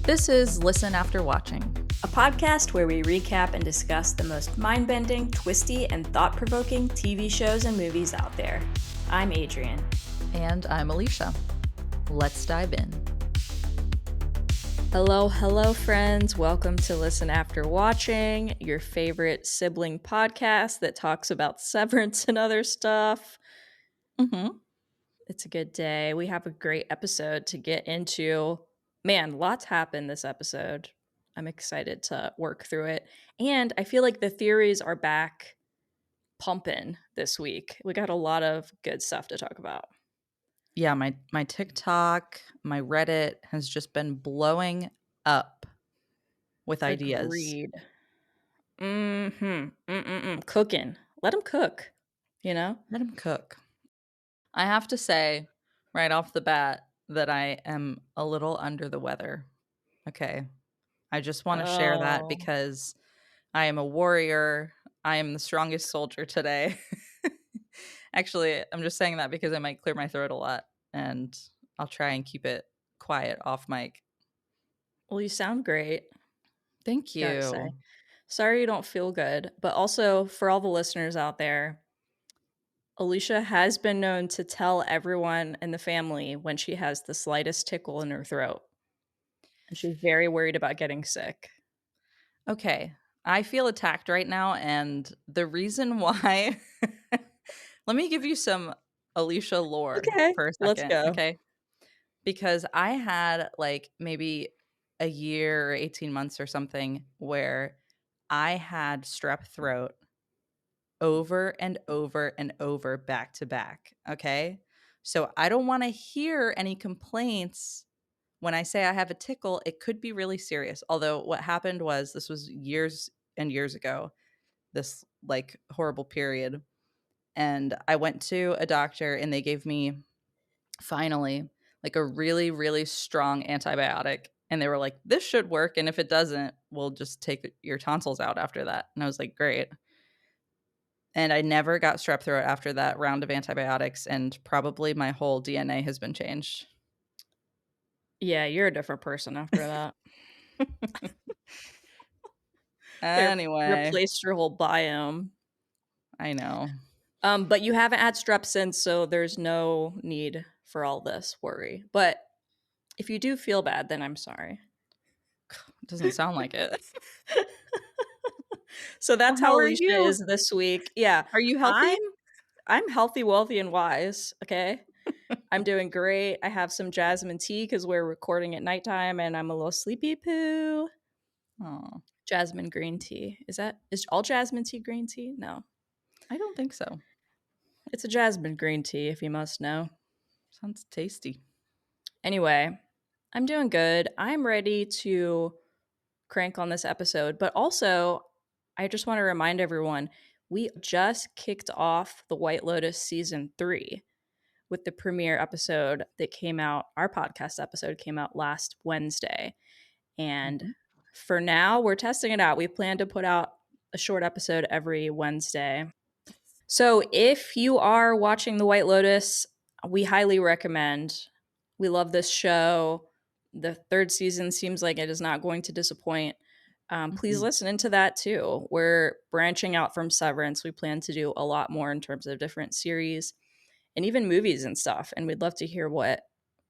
This is Listen After Watching. A podcast where we recap and discuss the most mind-bending, twisty, and thought-provoking TV shows and movies out there. I'm Adrian. And I'm Alicia. Let's dive in. Hello, friends. Welcome to Listen After Watching, your favorite sibling podcast that talks about Severance and other stuff. It's a good day. We have a great episode to get into. Man, lots happened this episode. I'm excited to work through it. And I feel like the theories are back pumping this week. We got a lot of good stuff to talk about. Yeah, my TikTok, my Reddit has just been blowing up with ideas. Agreed. Cooking. Let them cook, you know? Let them cook. I have to say right off the bat that I am a little under the weather. Okay. I just want to share that because I am a warrior. I am the strongest soldier today. Actually, I'm just saying that because I might clear my throat a lot, and I'll try and keep it quiet off mic. Well, you sound great. Thank you. Gotta say. Sorry you don't feel good, but also for all the listeners out there, Alicia has been known to tell everyone in the family when she has the slightest tickle in her throat. And she's very worried about getting sick. Okay. I feel attacked right now, and the reason why let me give you some Alicia lore for a Let's second, go. okay? Because I had like maybe a year or 18 months or something where I had strep throat over and over and over back to back, okay? So I don't want to hear any complaints when I say I have a tickle. It could be really serious. Although what happened was this was years and years ago, this like horrible period. And I went to a doctor and they gave me finally like a really, really strong antibiotic. And they were like, this should work. And if it doesn't, we'll just take your tonsils out after that. And I was like, great. And I never got strep throat after that round of antibiotics. And probably my whole DNA has been changed. Yeah, you're a different person after that. Anyway, Replaced your whole biome. I know. But you haven't had strep since, so there's no need for all this worry. But if you do feel bad, then I'm sorry. It doesn't sound like it. So that's Well, how how are Alicia you? is this week. Yeah. Are you healthy? I'm healthy, wealthy, and wise. Okay. I'm doing great. I have some jasmine tea because we're recording at nighttime and I'm a little sleepy poo. Oh, Jasmine green tea. Is all jasmine tea green tea? No. I don't think so. It's a jasmine green tea, if you must know. Sounds tasty. Anyway, I'm doing good. I'm ready to crank on this episode, but also I just want to remind everyone we just kicked off the White Lotus season 3 with the premiere episode that came out. Our podcast episode came out last Wednesday. And for now, we're testing it out. We plan to put out a short episode every Wednesday. So if you are watching The White Lotus, we highly recommend. We love this show. The third season seems like it is not going to disappoint. Please listen into that too. We're branching out from Severance. We plan to do a lot more in terms of different series and even movies and stuff. And we'd love to hear what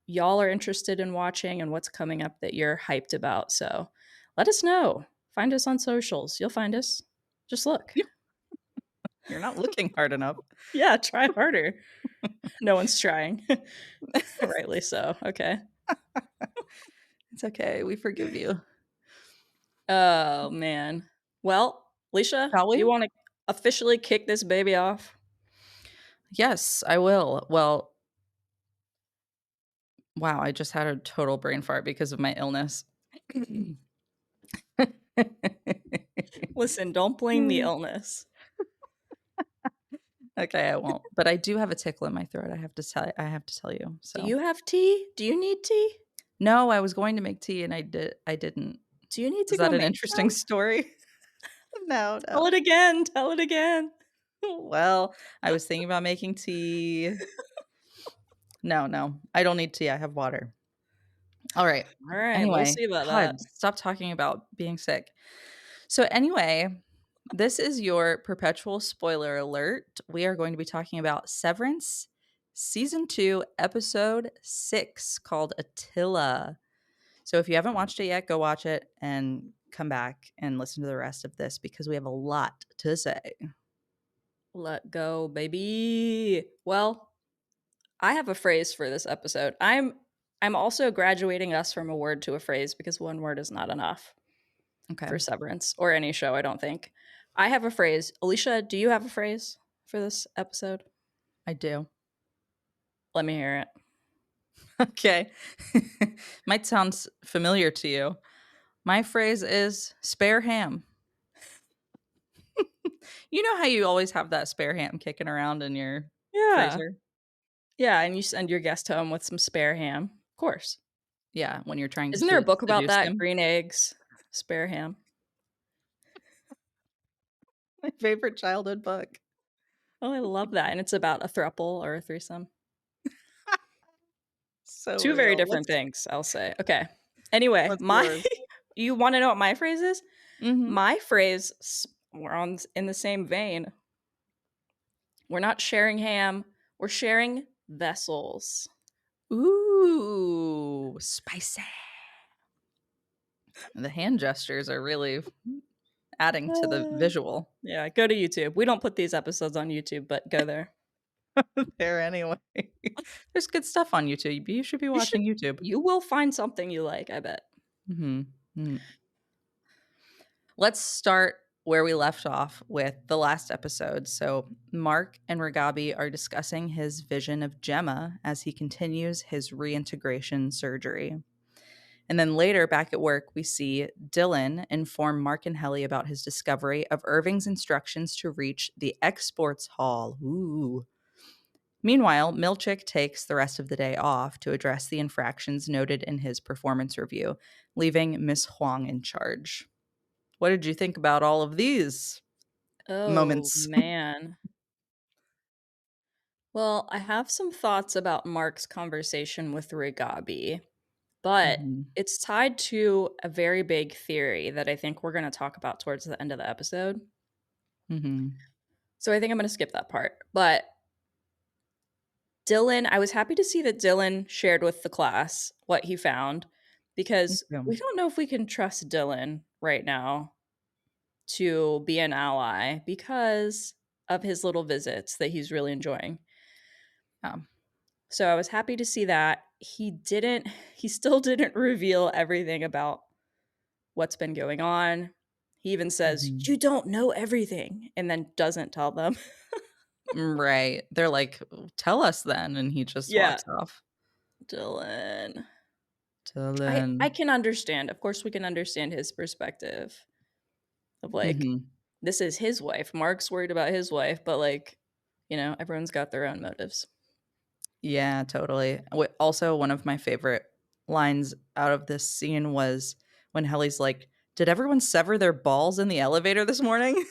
y'all are interested in watching and what's coming up that you're hyped about. So let us know. Find us on socials. You'll find us. Just look. You're not looking hard enough. Yeah, try harder. No one's trying. Rightly so. Okay. It's okay. We forgive you. Oh, man. Well, Alicia, Shall we? you want to officially kick this baby off? Yes, I will. Well, wow, I just had a total brain fart because of my illness. Listen, don't blame the illness. Okay, I won't. But I do have a tickle in my throat. I have to tell you. So. Do you have tea? Do you need tea? No, I was going to make tea and I didn't. Do you need to Is go that an make interesting some? story? No. Tell it again. Tell it again. Well, I was thinking about making tea. No, I don't need tea. I have water. All right. All right, we'll Anyway, see about that. God, stop talking about being sick. So, anyway, this is your perpetual spoiler alert. We are going to be talking about Severance Season 2, Episode 6, called Attila. So, if you haven't watched it yet, go watch it and come back and listen to the rest of this because we have a lot to say. Let go, baby. Well, I have a phrase for this episode. I'm also graduating us from a word to a phrase because one word is not enough Okay. for Severance or any show, I don't think. I have a phrase. Alicia, do you have a phrase for this episode? I do. Let me hear it. Okay. Might sound familiar to you. My phrase is spare ham. You know how you always have that spare ham kicking around in your Yeah. freezer? Yeah, and you send your guest home with some spare ham. Of course. Yeah, when you're trying Isn't there a to book about seduce that? them. Green eggs, spare ham. My favorite childhood book. Oh, I love that. And it's about a throuple or a threesome. So Two very real. different things, I'll say. Okay. Anyway, What's my yours? you want to know what my phrase is? Mhm. My phrase, we're on in the same vein. We're not sharing ham, we're sharing vessels. Ooh, spicy. The hand gestures are really adding to the Uh, visual yeah, go to YouTube. We don't put these episodes on YouTube, but go there. there anyway. There's good stuff on YouTube. You should be You should watching YouTube. you will find something you like, I bet. Mhm. Mhm. Let's start where we left off with the last episode. So, Mark and Ragabi are discussing his vision of Gemma as he continues his reintegration surgery. And then later, back at work, we see Dylan inform Mark and Helly about his discovery of Irving's instructions to reach the exports hall. Ooh. Meanwhile, Milchick takes the rest of the day off to address the infractions noted in his performance review, leaving Miss Huang in charge. What did you think about all of these Oh, moments? man. Well, I have some thoughts about Mark's conversation with Rigabi, but Mhm. it's tied to a very big theory that I think we're going to talk about towards the end of the episode. Mhm. So I think I'm going to skip that part. But Dylan, I was happy to see that Dylan shared with the class what he found Me because too. we don't know if we can trust Dylan right now to be an ally because of his little visits that he's really enjoying. Yeah. So I was happy to see that. He still didn't reveal everything about what's been going on. He even says, Mhm. "You don't know everything," and then doesn't tell them. Right. They're like, "Tell us then," and he just Yeah, walks off. Dylan. I Dylan. can understand. Of course, we can understand his perspective of like, Mhm. this is his wife. Mark's worried about his wife, but like, everyone's got their own motives. Yeah, totally. Also, one of my favorite lines out of this scene was when Helly's like, "Did everyone sever their balls in the elevator this morning?"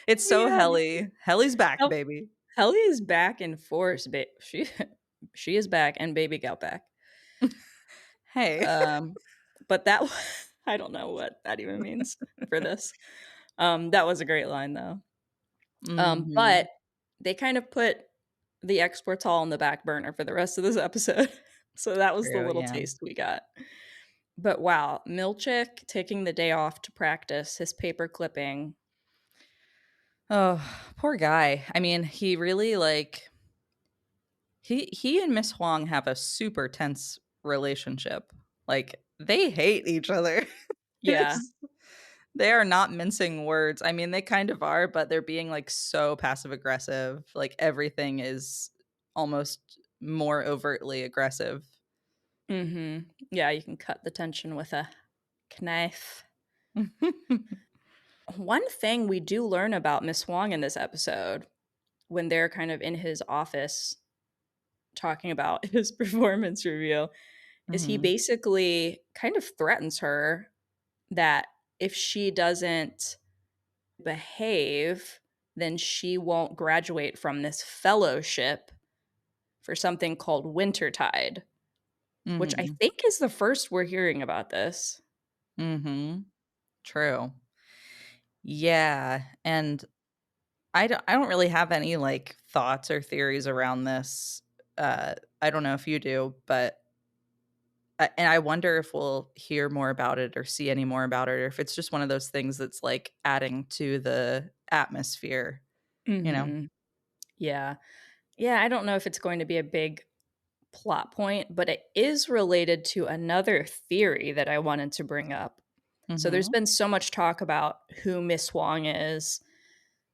It's so Yeah, Helly. Helly's back, Hel- baby. Helly is back in force. She is back, and baby got back. Hey. Um, but that I don't know what that even means for this. That was a great line though. But Mhm. they kind of put the exports all on the back burner for the rest of this episode. So that was the True, little yeah. taste we got. But wow, Milchick taking the day off to practice his paper clipping. Oh, poor guy. I mean, he really, like he and Miss Huang have a super tense relationship. Like, they hate each other. Yeah. It's they are not mincing words. I mean, they kind of are, but they're being, like, so passive aggressive. Like, everything is almost more overtly aggressive. Mhm. Yeah, you can cut the tension with a knife. One thing we do learn about Miss Huang in this episode when they're kind of in his office talking about his performance review is he Mhm. basically kind of threatens her that if she doesn't behave, then she won't graduate from this fellowship for something called Wintertide. which I Mhm. think is the first we're hearing about this. Mhm. True. Yeah, and I don't really have any, like, thoughts or theories around this. I don't know if you do, but and I wonder if we'll hear more about it or see any more about it, or if it's just one of those things that's, like, adding to the atmosphere, you know? Mhm. Yeah. Yeah, I don't know if it's going to be a big plot point, but it is related to another theory that I wanted to bring up. So there's Mhm. been so much talk about who Miss Huang is.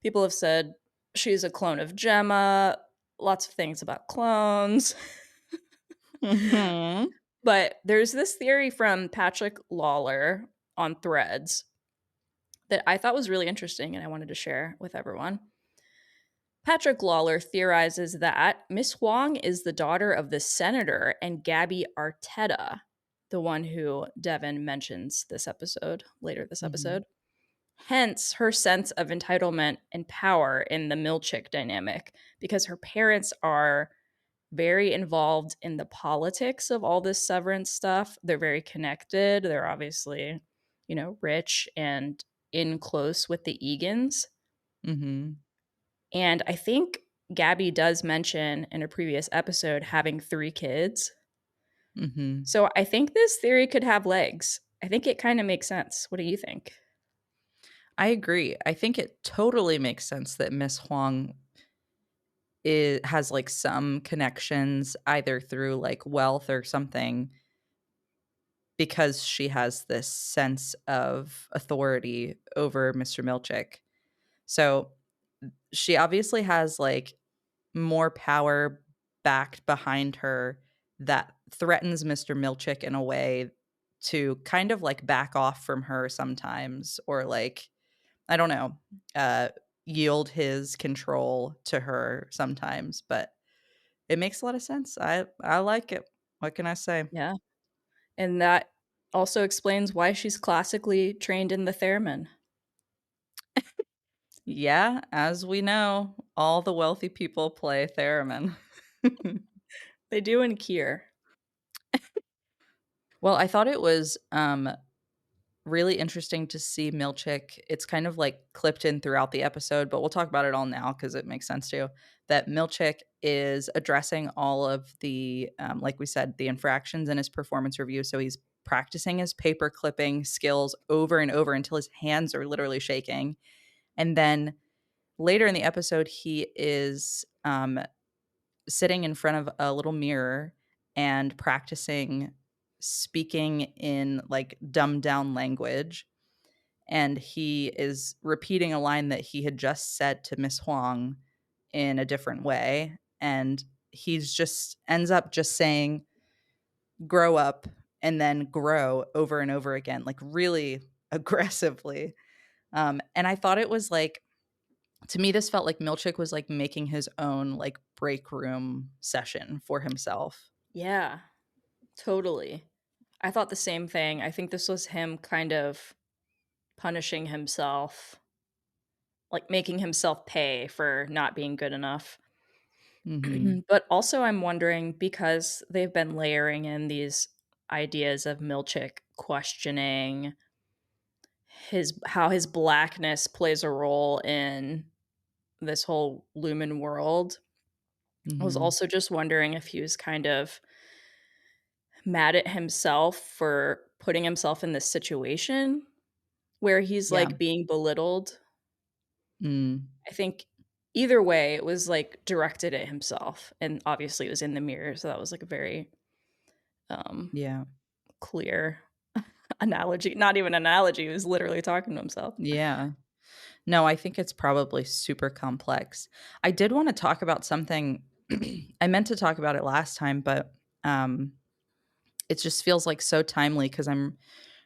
People have said she's a clone of Gemma, lots of things about clones. Mhm. But there's this theory from Patrick Lawler on Threads that I thought was really interesting and I wanted to share with everyone. Patrick Lawler theorizes that Miss Huang is the daughter of the senator and Gabby Arteta, the one who Devin mentions this episode, later this Mhm. episode. Hence her sense of entitlement and power in the Milchick dynamic, because her parents are very involved in the politics of all this severance stuff. They're very connected. They're obviously, rich and in close with the Egans. Mhm. And I think Gabby does mention in a previous episode having 3 kids. Mhm. So I think this theory could have legs. I think it kind of makes sense. What do you think? I agree. I think it totally makes sense that Miss Huang has, like, some connections either through, like, wealth or something because she has this sense of authority over Mr. Milchick. So, she obviously has, like, more power backed behind her that threatens Mr. Milchick in a way to kind of, like, back off from her sometimes or, like, I don't know, uh, yield his control to her sometimes, but it makes a lot of sense. I like it. What can I say? Yeah. And that also explains why she's classically trained in the theremin. Yeah, as we know, all the wealthy people play theremin. They do in Kier. Well, I thought it was, really interesting to see Milchick. It's kind of, like, clipped in throughout the episode, but we'll talk about it all now because it makes sense too, that Milchick is addressing all of the, like we said, the infractions in his performance review, so he's practicing his paper clipping skills over and over until his hands are literally shaking, and then later in the episode, he is, sitting in front of a little mirror and practicing speaking in, like, dumbed down language, and he is repeating a line that he had just said to Miss Huang in a different way, and he's just ends up just saying, "Grow up," and then "grow" over and over again, like, really aggressively, and I thought it was, like to me, this felt like Milchick was, like, making his own, like, break room session for himself. Yeah, totally. I thought the same thing. I think this was him kind of punishing himself, like making himself pay for not being good enough. Mhm. But also, I'm wondering because they've been layering in these ideas of Milchick questioning his how his blackness plays a role in this whole Lumen world. I was Mhm. also just wondering if he was kind of mad at himself for putting himself in this situation where he's Yeah. like being belittled. Mm. I think either way, it was like directed at himself. And obviously it was in the mirror. So that was like a very um Yeah. clear analogy. Not even analogy, he was literally talking to himself. Yeah. No, I think it's probably super complex. I did wanna talk about something I meant to talk about it last time, but, it just feels, like, so timely because 'cause I'm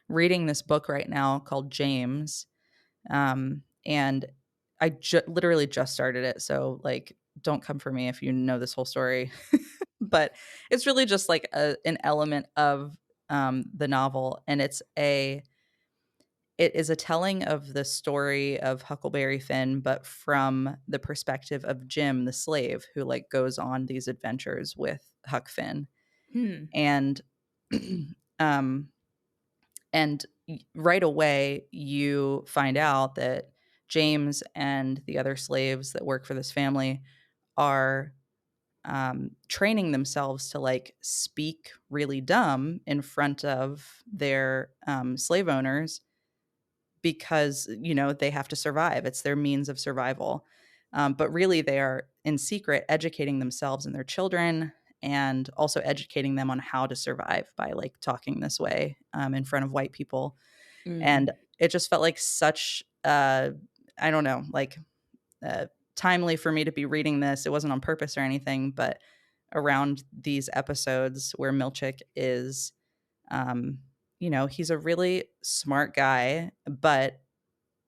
reading this book right now called James, and I literally just started it, so, like, don't come for me if you know this whole story. But it's really just, like, an element of, the novel, and it is a telling of the story of Huckleberry Finn, but from the perspective of Jim, the slave, who, like, goes on these adventures with Huck Finn, Hmm. and um, and right away, you find out that James and the other slaves that work for this family are training themselves to like speak really dumb in front of their slave owners because they have to survive. It's their means of survival. But really, they are in secret educating themselves and their children, and also educating them on how to survive by like talking this way in front of white people. And Mm. it just felt like such I don't know, like uh, timely for me to be reading this. It wasn't on purpose or anything, but around these episodes where Milchick is, um, he's a really smart guy, but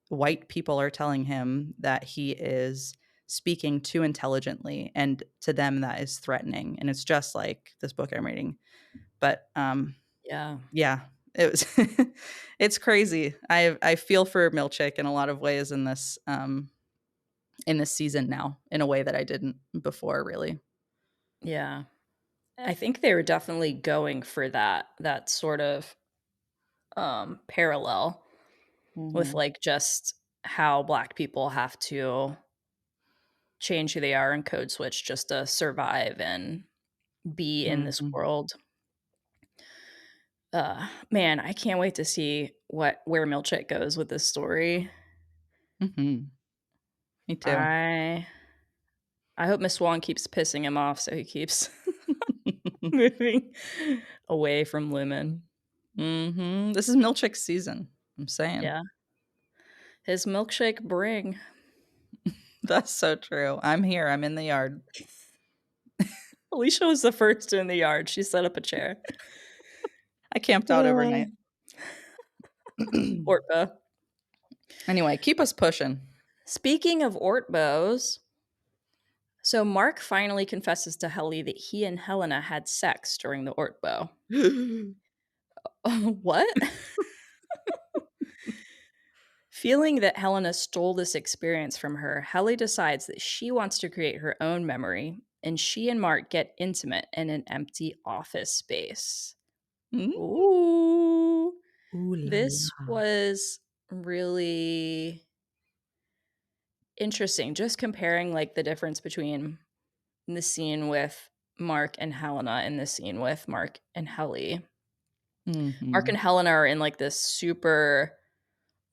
white people are telling him that he is speaking too intelligently, and to them that is threatening. And it's just like this book I'm reading. But Yeah. yeah, it was it's crazy. I feel for Milchick in a lot of ways in this season now in a way that I didn't before, really. Yeah. I think they were definitely going for that sort of parallel with Mhm. like just how black people have to change who they are and code switch just to survive and be in this Mhm. world. Man, I can't wait to see where Milchick goes with this story. Mhm. Me too. I I hope Miss Swan keeps pissing him off so he keeps moving away from Lumen. Mhm. This is Milchick's season. I'm saying. Yeah. His milkshake bring. That's so true. I'm here. I'm in the yard. Alicia was the first in the yard. She set up a chair. I camped out Uh, overnight. Ortbo. Anyway, keep us pushing. Speaking of Ortbos, so Mark finally confesses to Helly that he and Helena had sex during the Ortbo. What? Feeling that Helena stole this experience from her, Helly decides that she wants to create her own memory, and she and Mark get intimate in an empty office space. Mm. Ooh. Ooh la This la. was really interesting. Just comparing like the difference between the scene with Mark and Helena and the scene with Mark and Helly. Mark and Mhm. Helena are in like this super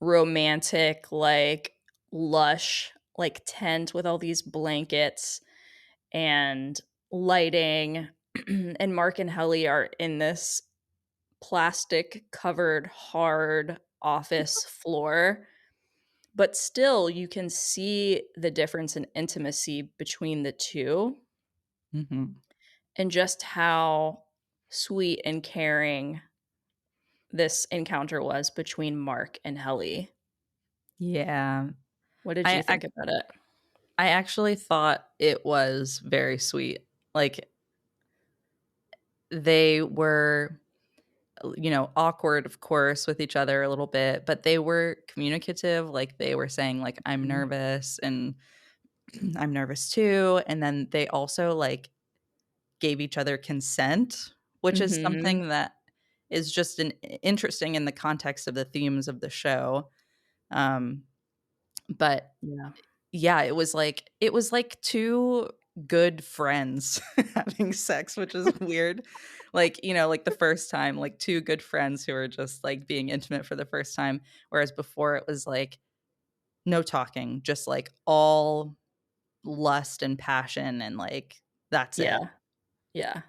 romantic, like lush, like tent with all these blankets and lighting. And Mark and Helly are in this plastic covered hard office floor. But still, you can see the difference in intimacy between the two Mhm. and just how sweet and caring this encounter was between Mark and Helly. Yeah. What did you I think about it? I actually thought it was very sweet. Like, they were, awkward, of course, with each other a little bit, but they were communicative. Like, they were saying, like, "I'm Mhm. nervous," and "I'm nervous too," and then they also, like, gave each other consent, which is Mhm. something that is just an interesting in the context of the themes of the show. Um, but Yeah. yeah, it was like 2 good friends having sex, which is weird. Like, like the first time, like 2 good friends who are just, like, being intimate for the first time, whereas before it was, like, no talking, just, like, all lust and passion and, like, that's it. Yeah. Yeah.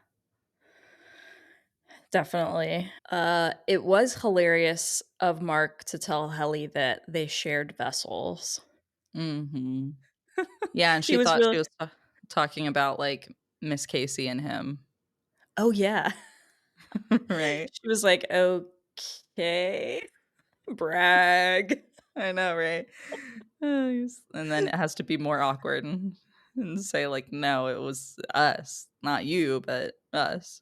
Definitely. It was hilarious of Mark to tell Helly that they shared vessels. Mhm. Yeah, and He she was thought really she was talking about, like, Miss Casey and him, Oh, yeah. right? She was like, "Okay, brag." I know, right? And then it has to be more awkward and say, like, "No, it was us, not you, but us."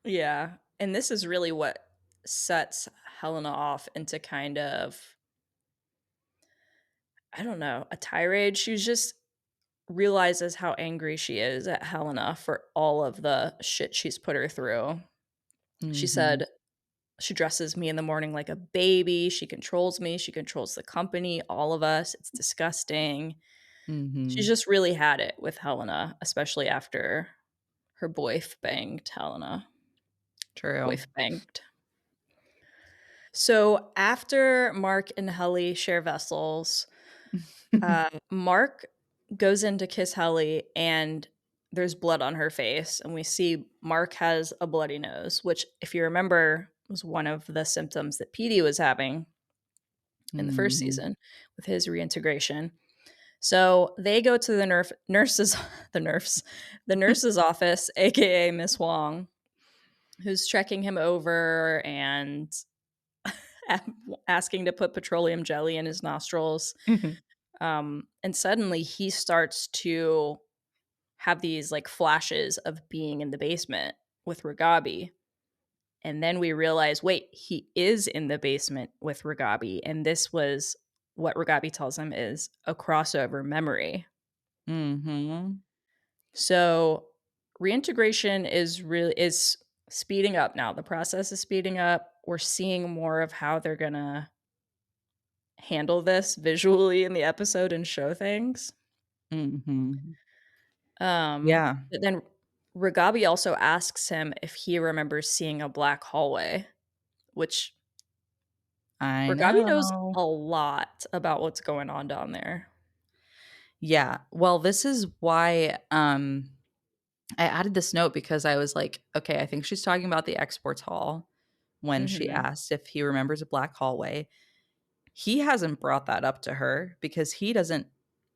Yeah, and this is really what sets Helena off into kind of, I don't know, a tirade. She just realizes how angry she is at Helena for all of the shit she's put her through. She Mhm. said, "She dresses me in the morning like a baby. She controls me. She controls the company, all of us. It's disgusting." She's Mhm. just really had it with Helena, especially after her boyf banged Helena. True. Boyf banged. So after Mark and Helly share vessels, Mark goes in to kiss Helly, and there's blood on her face, and we see Mark has a bloody nose, which, if you remember, was one of the symptoms that Petey was having in the first Mhm. season with his reintegration. So they go to the nurse's the the nurse's office, aka Miss Wong, who's checking him over and asking to put petroleum jelly in his nostrils. And suddenly he starts to have these like flashes of being in the basement with Ragabi. And then we realize, wait, he is in the basement with Ragabi. And this was what Ragabi tells him is a crossover memory. Mhm. So reintegration is speeding up now. The process is speeding up. We're seeing more of how they're gonna handle this visually in the episode and show things. Mhm. Yeah, But then Ragabi also asks him if he remembers seeing a black hallway, which I Ragabi knows know. a lot about what's going on down there. Yeah. Well, this is why I added this note because I was like, okay, I think she's talking about the exports hall when she Mhm. asked if he remembers a black hallway. He hasn't brought that up to her because he doesn't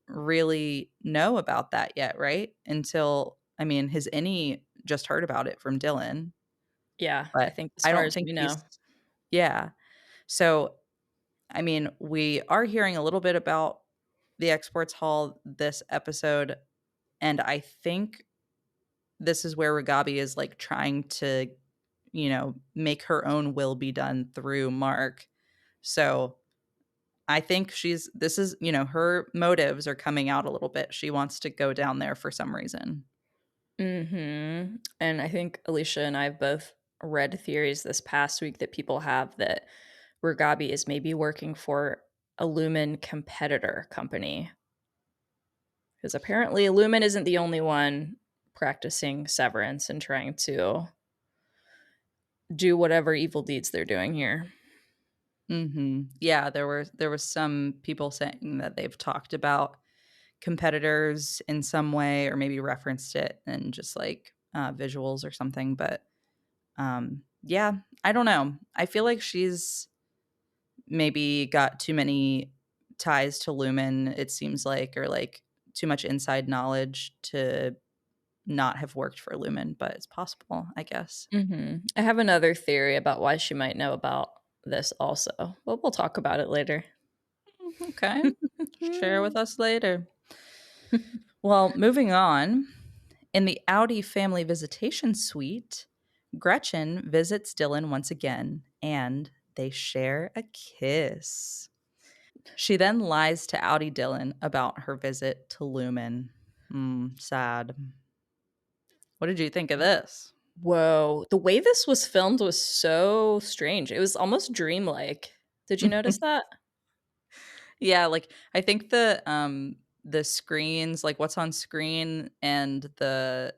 really know about that yet, right? Until I mean, his innie just heard about it from Dylan, Yeah, I but think as I far don't as think we know. he's yeah. So, I mean, we are hearing a little bit about the exports hall this episode, and I think this is where Ragabi is like trying to, make her own will be done through Mark. So I think this is, her motives are coming out a little bit. She wants to go down there for some reason. Mhm. And I think Alicia and I have both read theories this past week that people have that Ragabi is maybe working for a Lumen competitor company. Because apparently Lumen isn't the only one practicing severance and trying to do whatever evil deeds they're doing here. Yeah, there was some people saying that they've talked about competitors in some way or maybe referenced it in just like visuals or something. But yeah, I don't know. I feel like she's maybe got too many ties to Lumen, it seems like, or like too much inside knowledge to not have worked for Lumen, but it's possible, I guess. I have another theory about why she might know about this also, but we'll talk about it later. Okay. Share with us later. Well, moving on. In the Audi family visitation suite, Gretchen visits Dylan once again and they share a kiss. She then lies to Audi Dylan about her visit to Lumen. Sad. What did you think of this? Whoa, the way this was filmed was so strange. It was almost dreamlike. Did you notice that? Yeah, like I think the screens, like what's on screen and they're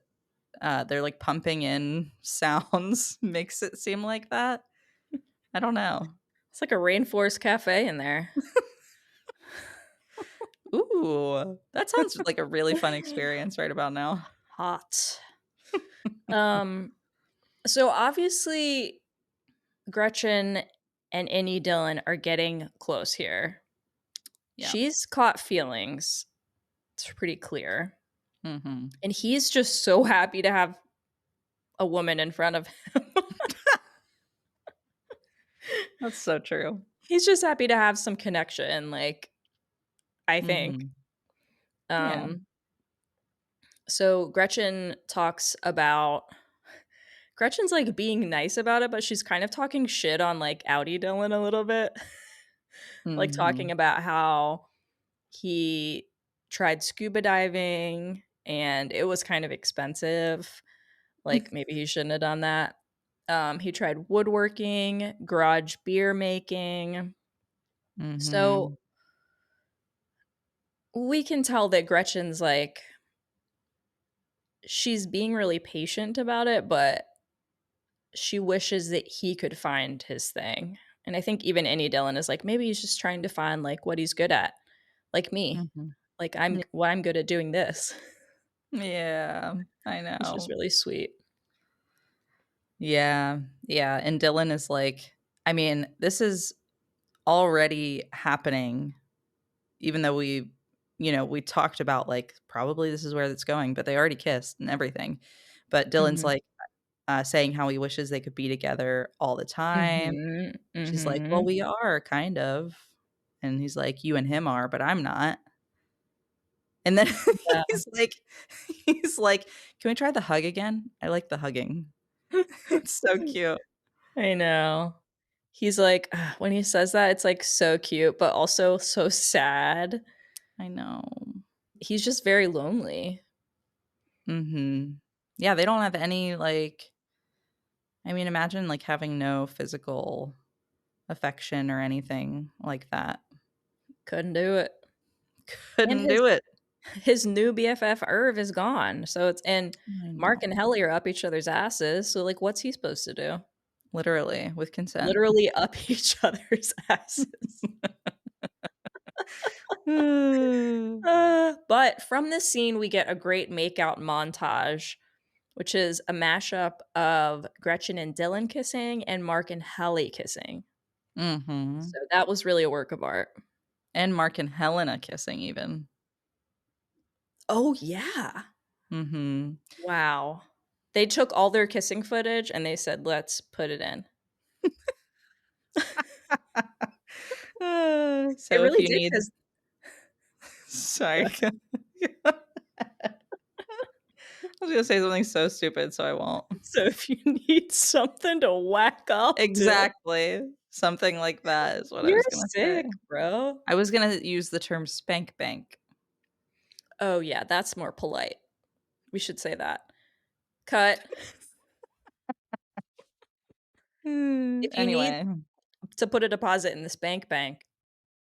like pumping in sounds makes it seem like that. I don't know. It's like a rainforest cafe in there. Ooh, that sounds like a really fun experience right about now. Hot. Um, so obviously Gretchen and Annie Dillon are getting close here. Yeah. She's caught feelings. It's pretty clear. Mhm. And he's just so happy to have a woman in front of him. That's so true. He's just happy to have some connection, like, I think. Mhm. Yeah. Um, so Gretchen's like being nice about it, but she's kind of talking shit on like Audi Dylan a little bit. Like talking Mhm. about how he tried scuba diving and it was kind of expensive. Like maybe he shouldn't have done that. He tried woodworking, garage beer making. So Mhm. we can tell that Gretchen's like, she's being really patient about it, but she wishes that he could find his thing. And I think even Annie Dillon is like, maybe he's just trying to find like what he's good at, like me. Mhm. Like Yeah. I'm good at doing this, Yeah, I which is know. really sweet. Yeah, yeah, and Dylan is like, I mean, this is already happening, even though we talked about, like, probably this is where it's going, but they already kissed and everything. But Dylan's, Mhm. like, saying how he wishes they could be together all the time. Mhm. She's like, "Well, Mhm. we are, kind of." And he's like, "You and him are, but I'm not." And then Yeah. he's like he's like, "Can we try the hug again? I like the hugging." It's so cute. I know. He's like when he says that, it's, like, so cute, but also so sad. I know. He's just very lonely. Mhm. Yeah, they don't have any, like I mean, imagine, like, having no physical affection or anything like that. Couldn't do it. And Couldn't do it. his new BFF Irv is gone, so it's and I Mark and know. Helly are up each other's asses, so, like, what's he supposed to do? Literally, with consent. Literally up each other's asses. But from this scene, we get a great makeout montage, which is a mashup of Gretchen and Dylan kissing and Mark and Helly kissing. Mhm. So that was really a work of art. And Mark and Helena kissing even. Oh, yeah. Mhm. Wow. They took all their kissing footage and they said, "Let's put it in." They So if really you did need because sorry. I was gonna say something so stupid, so I won't. so if you need something to whack off to, Exactly. Something like that is what I you're was gonna say. sick, bro. I was gonna use the term spank bank. Oh, yeah, that's more polite. We should say that. Cut. If you need Anyway. to put a deposit in this bank,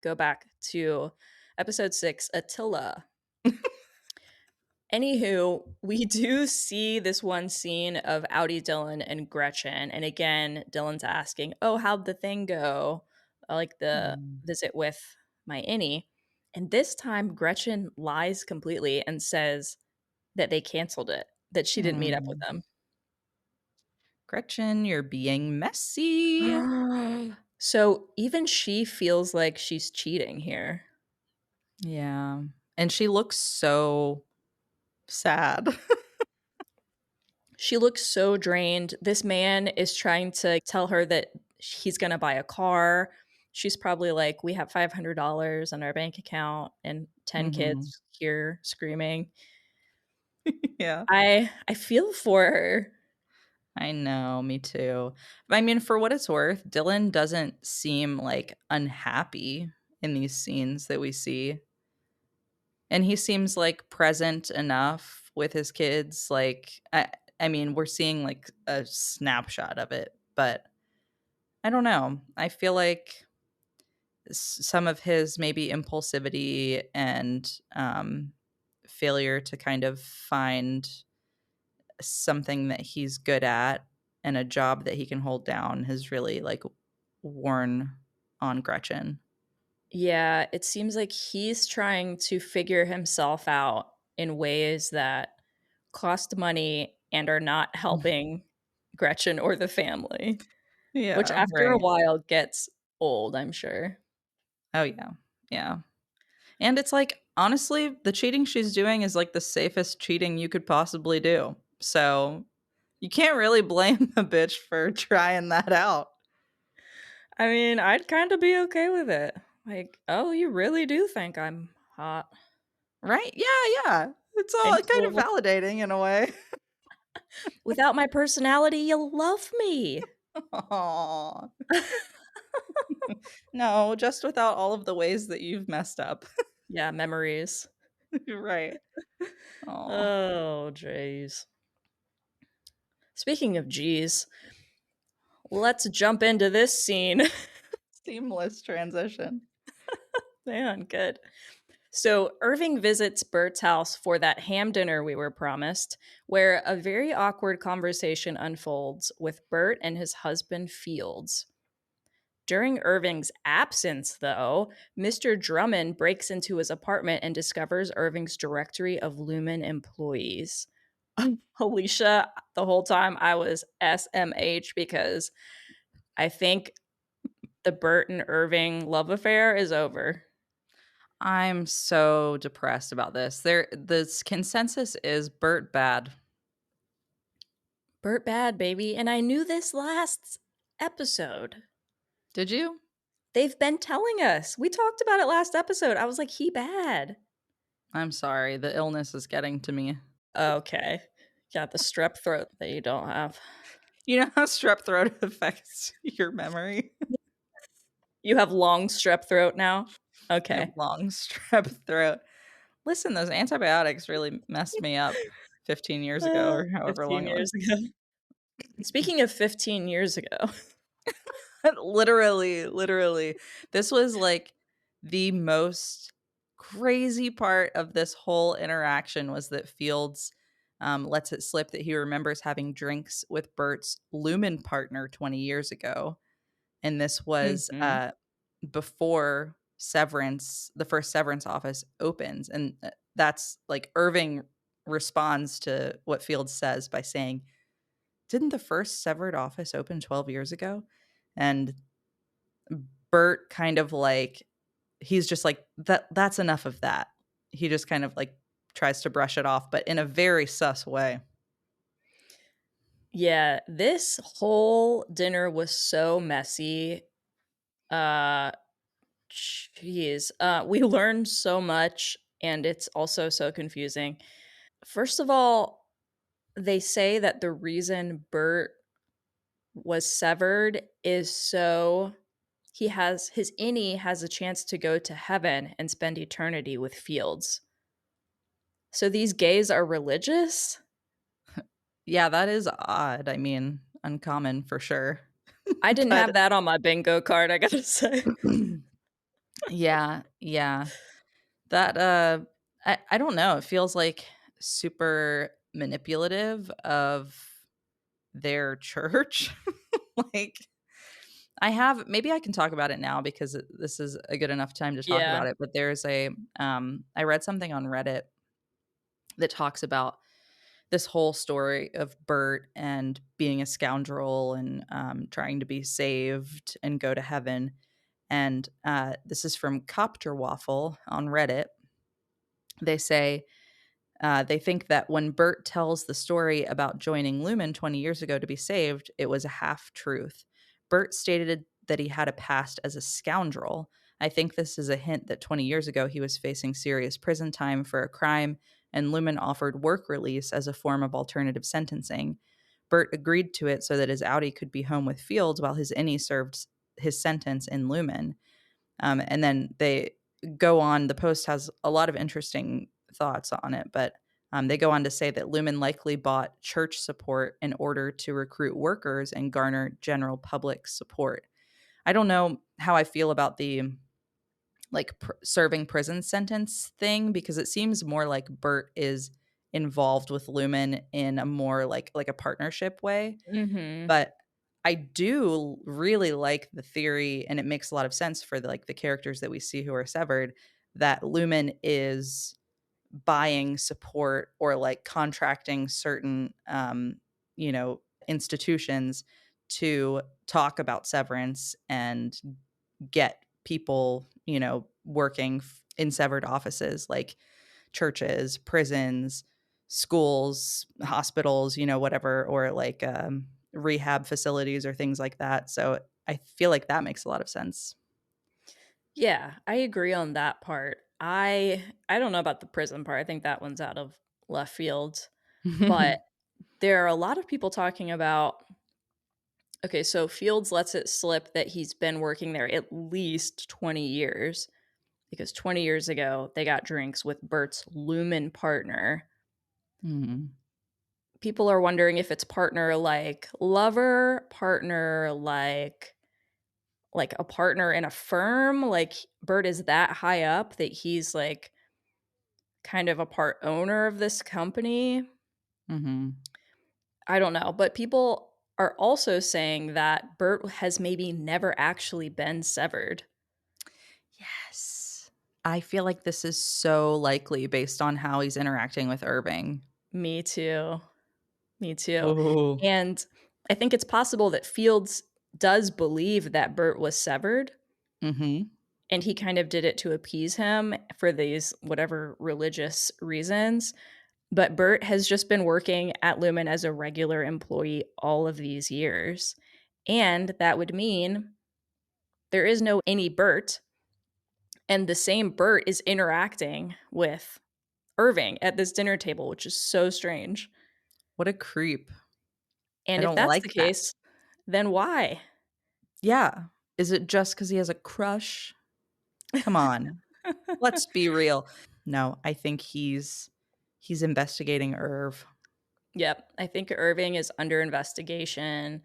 go back to episode 6, Attila. Anywho, we do see this one scene of Audie, Dylan, and Gretchen, and again, Dylan's asking, "Oh, how'd the thing go? Like the Mm. visit with my innie." And this time, Gretchen lies completely and says that they canceled it, that she didn't meet up with Mm. them. Gretchen, you're being messy. So even she feels like she's cheating here. Yeah. And she looks so sad. She looks so drained. This man is trying to tell her that he's gonna buy a car. She's probably like, "We have $500 on our bank account," and 10 Mhm. kids here screaming. Yeah. I feel for her. I know, me too. I mean, for what it's worth, Dylan doesn't seem, like, unhappy in these scenes that we see, and he seems, like, present enough with his kids, like, I mean, we're seeing, like, a snapshot of it, but I don't know. I feel like some of his maybe impulsivity and, failure to kind of find something that he's good at and a job that he can hold down has really, like, worn on Gretchen. Yeah, it seems like he's trying to figure himself out in ways that cost money and are not helping Gretchen or the family, which Yeah, after a right. while gets old, I'm sure. Oh, yeah. Yeah. And it's like, honestly, the cheating she's doing is, like, the safest cheating you could possibly do. So, you can't really blame a bitch for trying that out. I mean, I'd kinda be okay with it. Like, "Oh, you really do think I'm hot Right? Yeah, yeah. It's all and kind of cool. validating in a way. Without my personality, you'll love me." Aw. No, just without all of the ways that you've messed up. Yeah, memories. Right. Aw. Oh, jeez. Speaking of G's, Let's jump into this scene. Seamless transition. Man, good. So Irving visits Bert's house for that ham dinner we were promised, where a very awkward conversation unfolds with Bert and his husband Fields. During Irving's absence, though, Mr. Drummond breaks into his apartment and discovers Irving's directory of Lumen employees. Alicia, the whole time I was SMH because I think the Bert and Irving love affair is over. I'm so depressed about this. This consensus is Bert bad. Bert bad, baby. And I knew this last episode. Did you? They've been telling us. We talked about it last episode. I was like, he bad. I'm sorry. The illness is getting to me. Okay. Got the strep throat that you don't have. You know how strep throat affects your memory? You have long strep throat now? I have Okay. long strep throat. Listen, those antibiotics really messed me up 15 years ago or however 15 long it was. years ago. Speaking of 15 years ago. Literally. This was like the most crazy part of this whole interaction was that Fields lets it slip that he remembers having drinks with Bert's Lumen partner 20 years ago. And this was Mhm. before Severance, the first Severance office opens. And that's like Irving responds to what Fields says by saying, "Didn't the first severed office open 12 years ago?" And Bert kind of like he's just like, that's enough of that." He just kind of like tries to brush it off, but in a very sus way. Yeah, this whole dinner was so messy. Uh Jeez. We learned so much and it's also so confusing. First of all, they say that the reason Bert was severed is so he has his innie has a chance to go to heaven and spend eternity with Fields. So these gays are religious? Yeah, that is odd. I mean, uncommon for sure. I didn't But have that on my bingo card, I gotta say. yeah. That I don't know. It feels like super manipulative of their church. Like I have maybe I can talk about it now because this is a good enough time to talk Yeah. about it, but there's a I read something on Reddit that talks about this whole story of Bert and being a scoundrel and trying to be saved and go to heaven. And this is from Copter Waffle on Reddit. They say they think that when Bert tells the story about joining Lumen 20 years ago to be saved, it was a half truth. Bert stated that he had a past as a scoundrel. I think this is a hint that 20 years ago he was facing serious prison time for a crime, and Lumen offered work release as a form of alternative sentencing. Bert agreed to it so that his outie could be home with Fields while his innie served his sentence in Lumen. And then they go on, the post has a lot of interesting thoughts on it, but they go on to say that Lumen likely bought church support in order to recruit workers and garner general public support. I don't know how I feel about the like serving prison sentence thing because it seems more like Bert is involved with Lumen in a more like a partnership way, Mhm. but I do really like the theory, and it makes a lot of sense for the characters that we see who are severed, that Lumen is buying support or like contracting certain, institutions to talk about severance and get people, working in severed offices like churches, prisons, schools, hospitals, whatever, or like rehab facilities or things like that. So I feel like that makes a lot of sense. Yeah, I agree on that part. I don't know about the prison part. I think that one's out of left field. But there are a lot of people talking about okay, so Fields lets it slip that he's been working there at least 20 years because 20 years ago they got drinks with Bert's Lumen partner. Mhm. people are wondering if it's partner like lover, partner like a partner in a firm, like Bert is that high up that he's like kind of a part owner of this company. Mhm. I don't know, but people are also saying that Bert has maybe never actually been severed. Yes. I feel like this is so likely based on how he's interacting with Irving. Me too. Me too. Oh. And I think it's possible that Fields does believe that Bert was severed, Mhm. and he kind of did it to appease him for these whatever religious reasons. But Bert has just been working at Lumen as a regular employee all of these years. And that would mean there is no any Bert, and the same Bert is interacting with Irving at this dinner table, which is so strange. What a creep. I And if don't that's the like that. case, then why? Yeah. Is it just because he has a crush? Come on. Let's be real. No, I think he's investigating Irv. Yep, I think Irving is under investigation.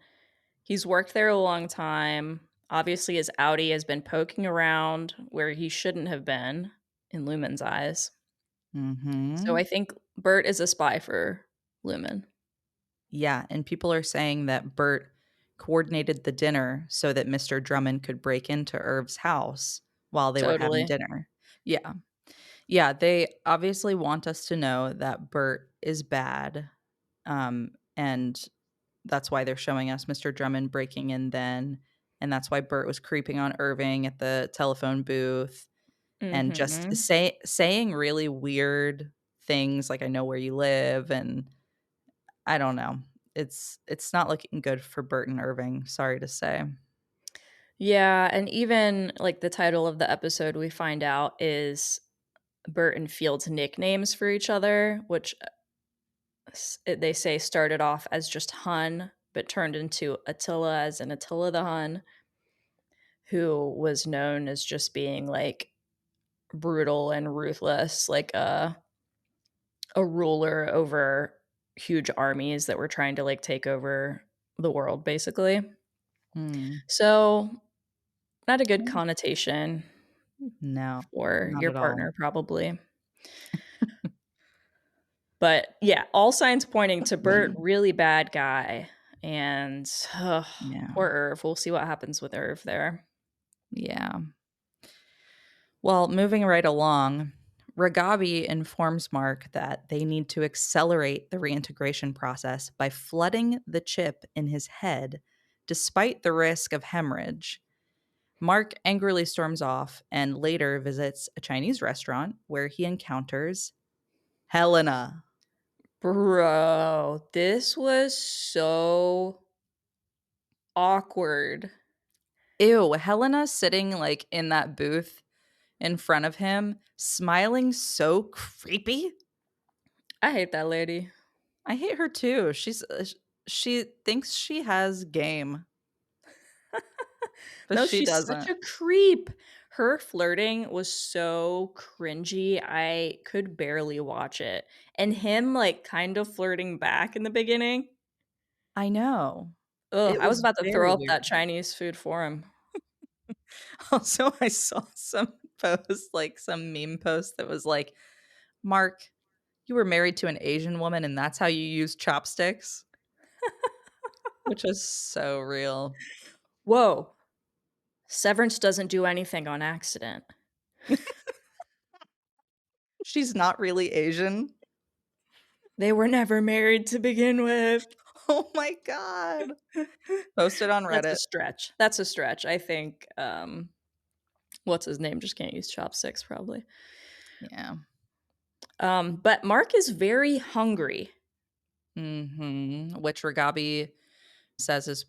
He's worked there a long time. Obviously, his Audi has been poking around where he shouldn't have been in Lumen's eyes. So I Mhm. think Bert is a spy for Lumen. Yeah, and people are saying that Bert coordinated the dinner so that Mr. Drummond could break into Irv's house while they were having Totally. dinner. Yeah. Yeah, they obviously want us to know that Bert is bad, and that's why they're showing us Mr. Drummond breaking in then, and that's why Bert was creeping on Irving at the telephone booth and just Mhm. saying really weird things like, "I know where you live," and I don't know. It's not looking good for Bert and Irving, sorry to say. Yeah, and even, like, the title of the episode we find out is Bert and Field's nicknames for each other, which, they say started off as just Hun, but turned into Attila as in Attila the Hun, who was known as just being, like, brutal and ruthless, like a ruler over huge armies that were trying to, like, take over the world, basically. Mm. So, not a good Mm. connotation No, for not your at all. partner, probably. But, yeah, all signs pointing to Bert, Mm. really bad guy, and, ugh, Yeah, poor Irv. We'll see what happens with Irv there. yeah. Well, moving right along, Ragabi informs Mark that they need to accelerate the reintegration process by flooding the chip in his head, despite the risk of hemorrhage. Mark angrily storms off and later visits a Chinese restaurant where he encounters Helena. Bro, this was so awkward. Ew, Helena sitting like in that booth in front of him, smiling so creepy. I hate that lady. I hate her too. She thinks she has game, but No, she she's such doesn't. a creep. Her flirting was so cringy, I could barely watch it. And him, like, kind of flirting back in the beginning. I know. Ugh, It I was was about to throw very up weird. that Chinese food for him. Also, I saw some post, like some meme post that was like, "Mark, you were married to an Asian woman and that's how you use chopsticks?" Which is so real. Whoa, Severance doesn't do anything on accident. She's not really Asian. They were never married to begin with. Oh my god. Post it on That's a Reddit. stretch. That's a stretch. I think, what's his name just can't use chopsticks probably. Yeah. But Mark is very hungry. Mhm. Which Ragabi says is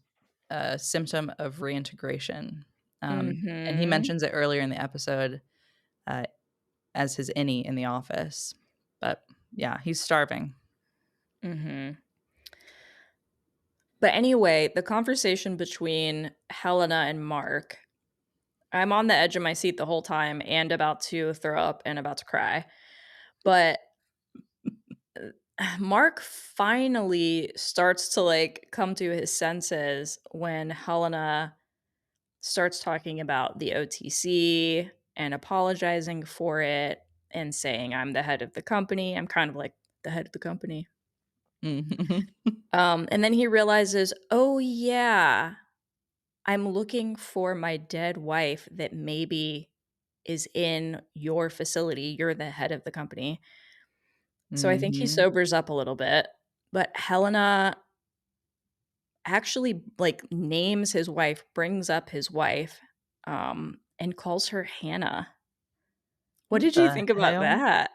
a symptom of reintegration. And he Mhm. mentions it earlier in the episode, uh, as his innie in the office. But yeah, he's starving. Mhm. But anyway, the conversation between Helena and Mark, I'm on the edge of my seat the whole time and about to throw up and about to cry. But Mark finally starts to, like, come to his senses when Helena starts talking about the OTC and apologizing for it and saying, "I'm the head of the company." I'm kind of like, "The head of the company?" Mhm. And then he realizes, "Oh, yeah, I'm looking for my dead wife that maybe is in your facility. You're the head of the company." So I think he Mhm. sobers up a little bit, but Helena actually, like, names his wife, brings up his wife, and calls her Hannah. What What did you the think about hell? that?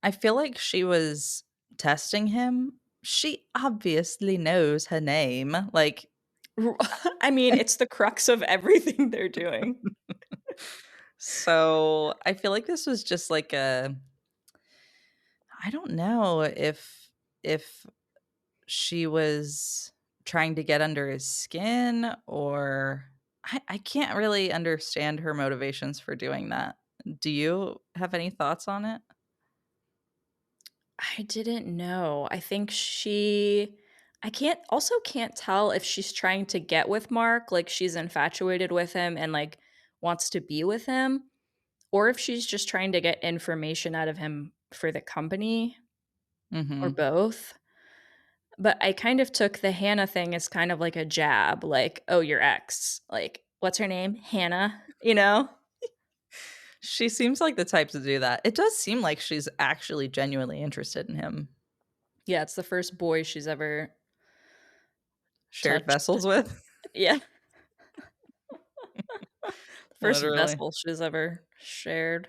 I feel like she was testing him. She obviously knows her name. Like, R I mean, it's the crux of everything they're doing. so I feel like this was just like a I don't know if she was trying to get under his skin or I can't really understand her motivations for doing that. Do you have any thoughts on it? I didn't know. I can't tell if she's trying to get with Mark, like, she's infatuated with him and, like, wants to be with him, or if she's just trying to get information out of him for the company, or Mhm. both. But I kind of took the Hannah thing as kind of like a jab, like, "Oh, your ex." Like, "What's her name? Hannah?" You know? She seems like the type to do that. It does seem like she's actually genuinely interested in him. Yeah, it's the first boy she's ever Shared touched. vessels with? Yeah, the first Literally. vessel she's ever shared.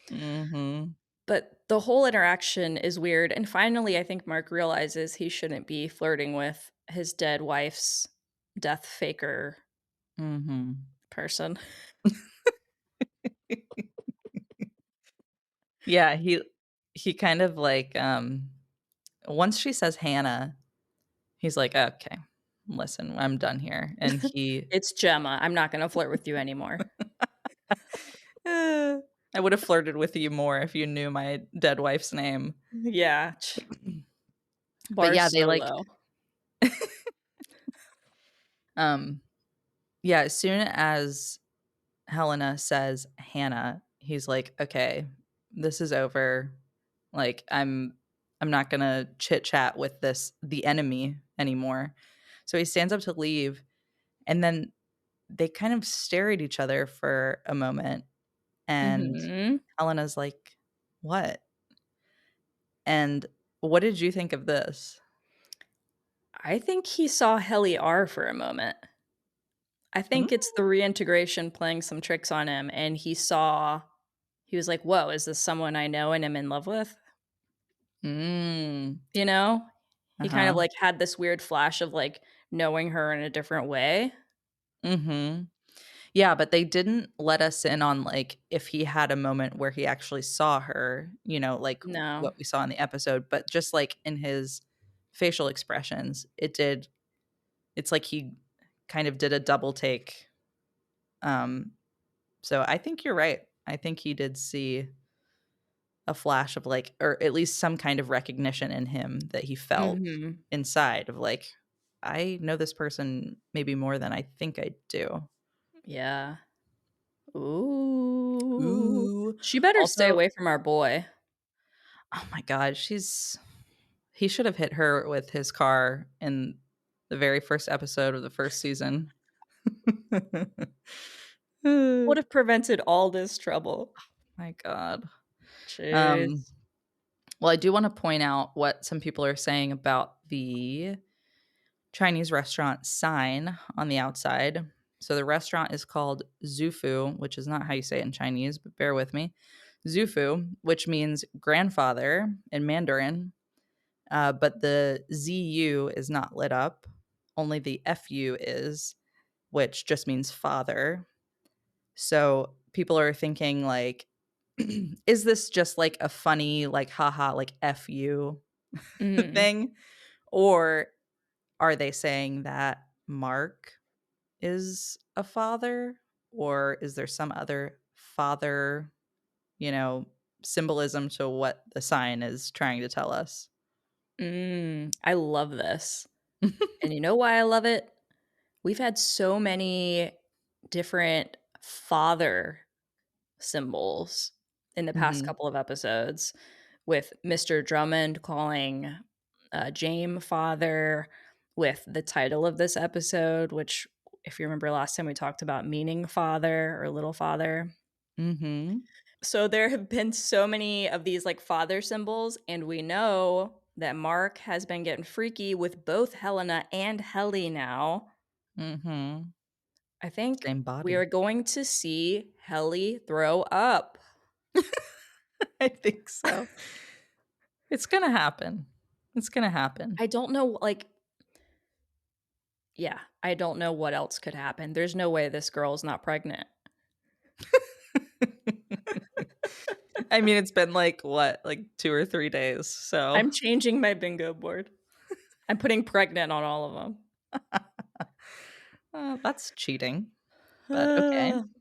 Mhm. But the whole interaction is weird, and finally, I think Mark realizes he shouldn't be flirting with his dead wife's death faker Mhm. person. Yeah, he kind of like, once she says Hannah, he's like, "Okay, listen, I'm done here." And he "It's Gemma, I'm not gonna flirt with you anymore." "Eh, I would have flirted with you more if you knew my dead wife's name." Yeah, But bar yeah, they so like low. um, yeah, as soon as Helena says Hannah, he's like, "Okay, this is over. Like, I'm not gonna chit chat with the enemy anymore." So he stands up to leave, and then they kind of stare at each other for a moment, and Mhm. Helena's like, "What?" And what did you think of this? I think he saw Helly R for a moment. I think it's the reintegration playing some tricks on him, and he was like, "Whoa, is this someone I know and am in love with?" Mm. You know? He kind of, Uh-huh. like, had this weird flash of, like, knowing her in a different way. Mhm. Yeah, but they didn't let us in on, like, if he had a moment where he actually saw her, like No. what we saw in the episode, but just, like, in his facial expressions, it's like he kind of did a double take. Um, so I think you're right. I think he did see a flash of, like or at least some kind of recognition in him that he felt Mhm. inside of, like, "I know this person maybe more than I think I do." Yeah. Ooh. Ooh. She better stay Also away from our boy. oh my god, he should have hit her with his car in the very first episode of the first season. Would have prevented all this trouble. My god. Um, Jeez. well, I do wanna point out what some people are saying about the Chinese restaurant sign on the outside. So the restaurant is called Zufu, which is not how you say it in Chinese, but bear with me. Zufu, which means grandfather in Mandarin, but the ZU is not lit up. Only the FU is, which just means father. So people are thinking like, is this just like a funny, like, haha, like FU Mhm. thing? Or are they saying that Mark is a father? Or is there some other father, you know? symbolism to what the sign is trying to tell us. I love this. And you know why I love it? We've had so many different father symbols in the past Mhm. couple of episodes, with Mr. Drummond calling Jame father, with the title of this episode, which, if you remember last time, we talked about meaning father or little father. Mhm. So there have been so many of these like father symbols, and we know that Mark has been getting freaky with both Helena and Helly now. Mhm. I think Same we body. are going to see Helly throw up. I think so. It's gonna happen. It's gonna happen. I don't know, like, yeah, I don't know what else could happen. There's no way this girl is not pregnant. I mean, it's been, like, what, like, 2 or 3 days, so I'm changing my bingo board. I'm putting pregnant on all of that's cheating, but okay. them.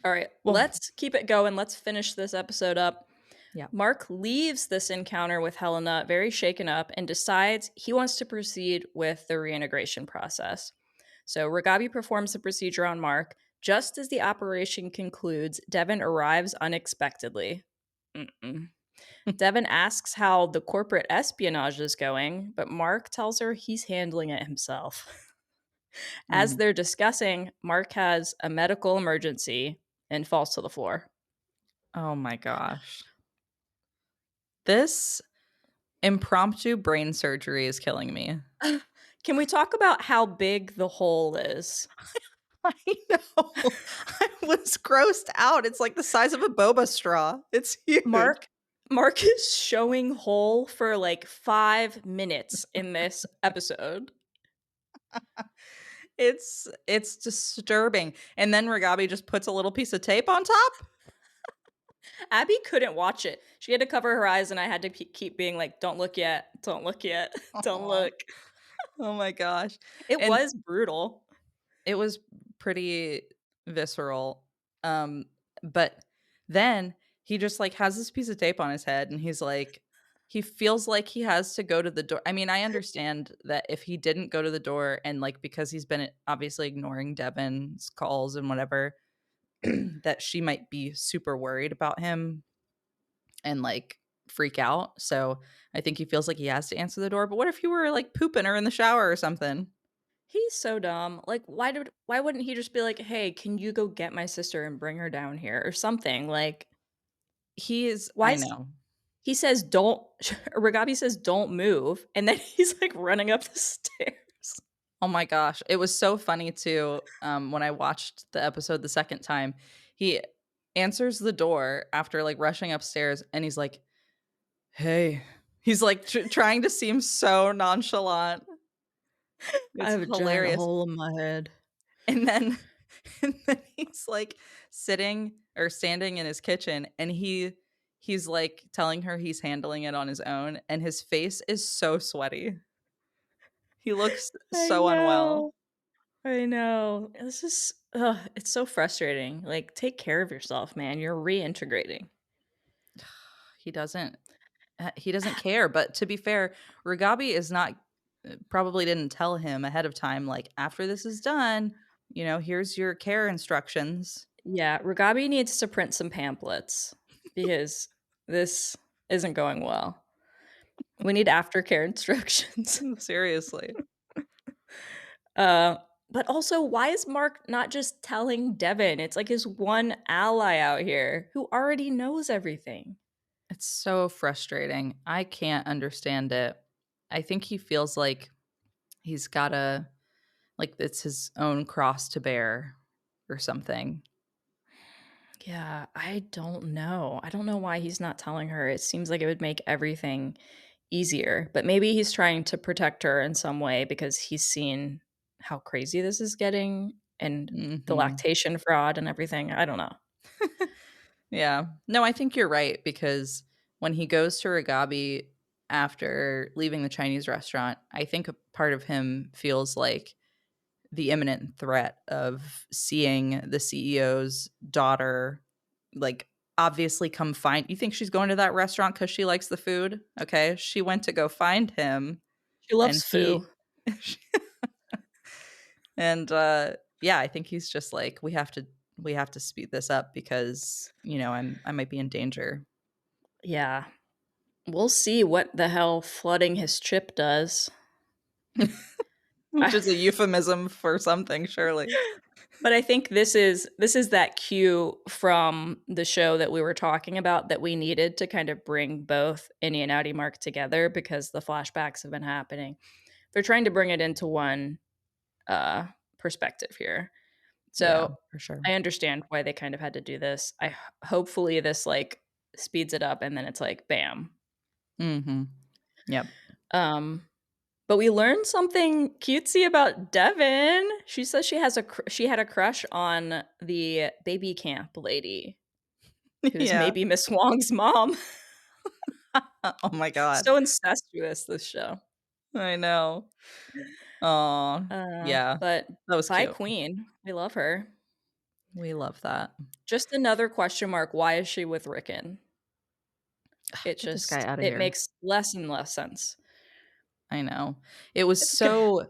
All right, Well, let's keep it going. Let's finish this episode up. yeah. Mark leaves this encounter with Helena very shaken up and decides he wants to proceed with the reintegration process. So Ragabi performs the procedure on Mark. Just as the operation concludes, Devin arrives unexpectedly. Mm-mm. Devin asks how the corporate espionage is going, but Mark tells her he's handling it himself. As Mm. they're discussing, Mark has a medical emergency and falls to the floor. Oh my gosh. This impromptu brain surgery is killing me. Can we talk about how big the hole is? I know. I was grossed out. It's like the size of a boba straw. It's huge. Mark Mark is showing hole for like 5 minutes in this episode. It's disturbing. And then Ragabi just puts a little piece of tape on top? Abby couldn't watch it. She had to cover her eyes, and I had to keep being like, "Don't look yet. Don't look yet. Don't Aw. look." Oh my gosh. It And was brutal. it was pretty visceral. Um, but then he just, like, has this piece of tape on his head, and he's like he feels like he has to go to the door. I mean, I understand that if he didn't go to the door and, like, because he's been obviously ignoring Devin's calls and whatever, that she might be super worried about him and, like, freak out. So, I think he feels like he has to answer the door, but what if you were, like, pooping her in the shower or something? He's so dumb. Like, why wouldn't he just be like, "Hey, can you go get my sister and bring her down here?" or something? Like, He is why I is know. he says, "Don't," Ragabi says, "Don't move," and then he's like running up the stairs. Oh my gosh, it was so funny too, when I watched the episode the second time. He answers the door after, like, rushing upstairs, and he's like, "Hey." He's, like, trying to seem so nonchalant. I It's have a giant hilarious. hole in my head. And then and then he's, like, sitting or standing in his kitchen, and he's, like, telling her he's handling it on his own, and his face is so sweaty. He looks I so unwell. know. I know. This is ugh, it's so frustrating. Like, take care of yourself, man. You're reintegrating. He doesn't care, but to be fair, Ragabi is not probably didn't tell him ahead of time, like, "After this is done, here's your care instructions." Yeah, Ragabi needs to print some pamphlets because this isn't going well. We need aftercare instructions. Seriously. Uh, but also, why is Mark not just telling Devin? It's like his one ally out here who already knows everything. It's so frustrating. I can't understand it. I think he feels like he's gotta like, it's his own cross to bear or something. Yeah, I don't know. I don't know why he's not telling her. It seems like it would make everything easier, but maybe he's trying to protect her in some way because he's seen how crazy this is getting and the Mhm. lactation fraud and everything. I don't know. Yeah. No, I think you're right because when he goes to Ragabi after leaving the Chinese restaurant, I think a part of him feels like the imminent threat of seeing the CEO's daughter, like, obviously come find you think she's going to that restaurant because she likes the food? Okay, she went to go find him, She and loves he foo. and, yeah, I think he's just like, we have to speed this up because, I might be in danger." Yeah. We'll see what the hell flooding his chip does. Which I is a euphemism for something, surely. But I think this is that cue from the show that we were talking about that we needed to kind of bring both Innie and Outie Mark together because the flashbacks have been happening. They're trying to bring it into one uh, perspective here. Yeah, So for sure. I understand why they kind of had to do this. Hopefully this like speeds it up and then it's like bam. Mhm. Yep. Um, but we learned something cutesy about Devin. She says she had a crush on the baby camp lady who's Yeah. maybe Miss Wong's mom. Oh my god. So incestuous, this show. I know. Oh, yeah. But That was bye, cute. Queen. We love her. We love that. Just another question mark. Why is she with Rickon? Get this guy out of It here. makes less and less sense. I know. It was It's good. so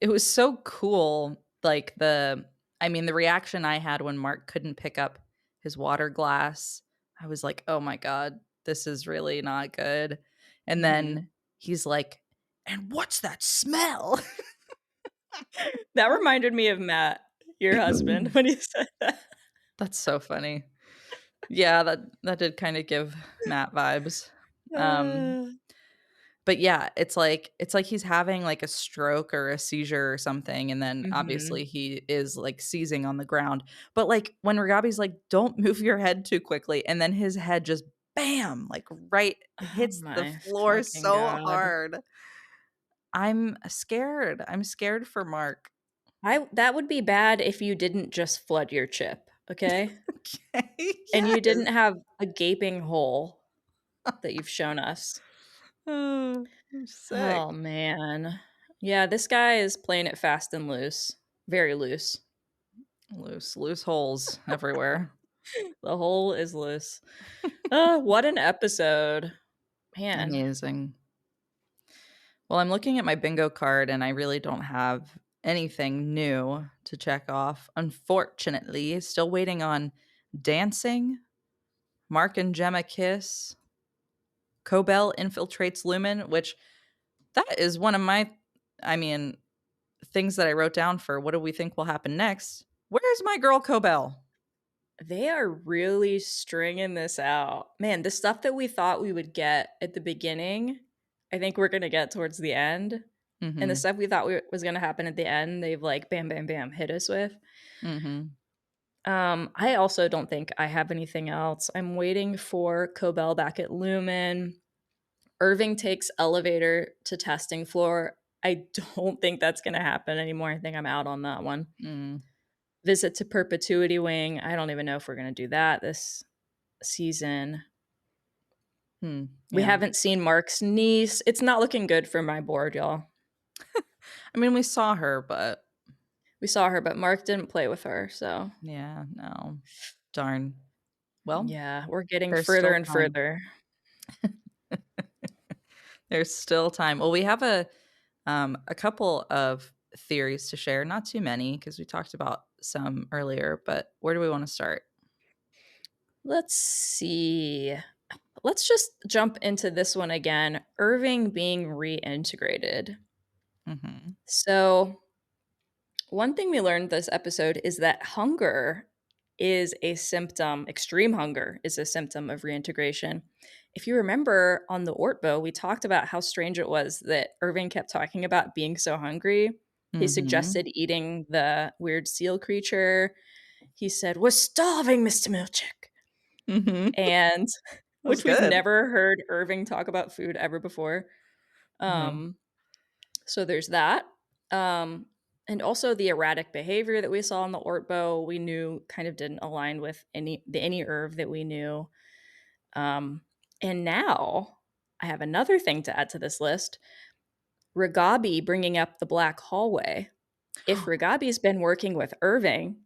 it was so cool, like, the reaction I had when Mark couldn't pick up his water glass, I was like, "Oh my god, this is really not good." And then Mhm. he's like, "And what's that smell?" That reminded me of Matt, your husband, when you said that. That's so funny. Yeah, that did kinda give Matt vibes. Um, Uh, but yeah, it's like he's having, like, a stroke or a seizure or something, and then, mhm. obviously, he is, like, seizing on the ground. But, like, when Ragabi's like, "Don't move your head too quickly," and then his head just bam, like, right Oh hits the my floor fucking so god. hard. I'm scared. I'm scared for Mark. I That would be bad if you didn't just flood your chip, okay? Okay, And you didn't yes. have a gaping hole that you've shown us. Oh, I'm Oh, sick. man. Yeah, this guy is playing it fast and loose. Very loose. Loose holes everywhere. The hole is loose. What an episode. Man, Amazing. Well, I'm looking at my bingo card and I really don't have anything new to check off. Unfortunately, still waiting on dancing, Mark and Gemma kiss, Cobell infiltrates Lumen, which that is one of my, I mean, things that I wrote down for what do we think will happen next. Where's my girl Cobell? they are really stringing this out. Man, the stuff that we thought we would get at the beginning, I think we're going to get towards the end. And the Mm-hmm. stuff we thought was going to happen at the end, they've like bam, bam, bam hit us with. Mm-hmm. I also don't think I have anything else. I'm waiting for Cobell back at Lumen. Irving takes elevator to testing floor. I don't think that's going to happen anymore. I think I'm out on that one. Mm. Visit to Perpetuity Wing. I don't even know if we're going to do that this season. Hmm. We Yeah. haven't seen Mark's niece. It's not looking good for my board, y'all. I mean, we saw her, but We saw her, but Mark didn't play with her. So, yeah, no. Darn. Well, yeah, we're getting there's further still and time. further. There's still time. Well, we have a couple of theories to share, not too many because we talked about some earlier, but where do we want to start? Let's see. Let's just jump into this one again. Irving being reintegrated. Mhm. So, one thing we learned this episode is that hunger is a symptom, extreme hunger is a symptom of reintegration. If you remember on the Ortbo, we talked about how strange it was that Irving kept talking about being so hungry. He Mhm. suggested eating the weird seal creature. He said, "We're starving, Mr. Milchick." Mhm. And That was which we've good. never heard Irving talk about food ever before. Mhm. Um, so there's that. Um, and also the erratic behavior that we saw in the Ortbo, we knew kind of didn't align with any Irv that we knew. Um, and now I have another thing to add to this list. Ragabi bringing up the black hallway. If Ragabi's been working with Irving,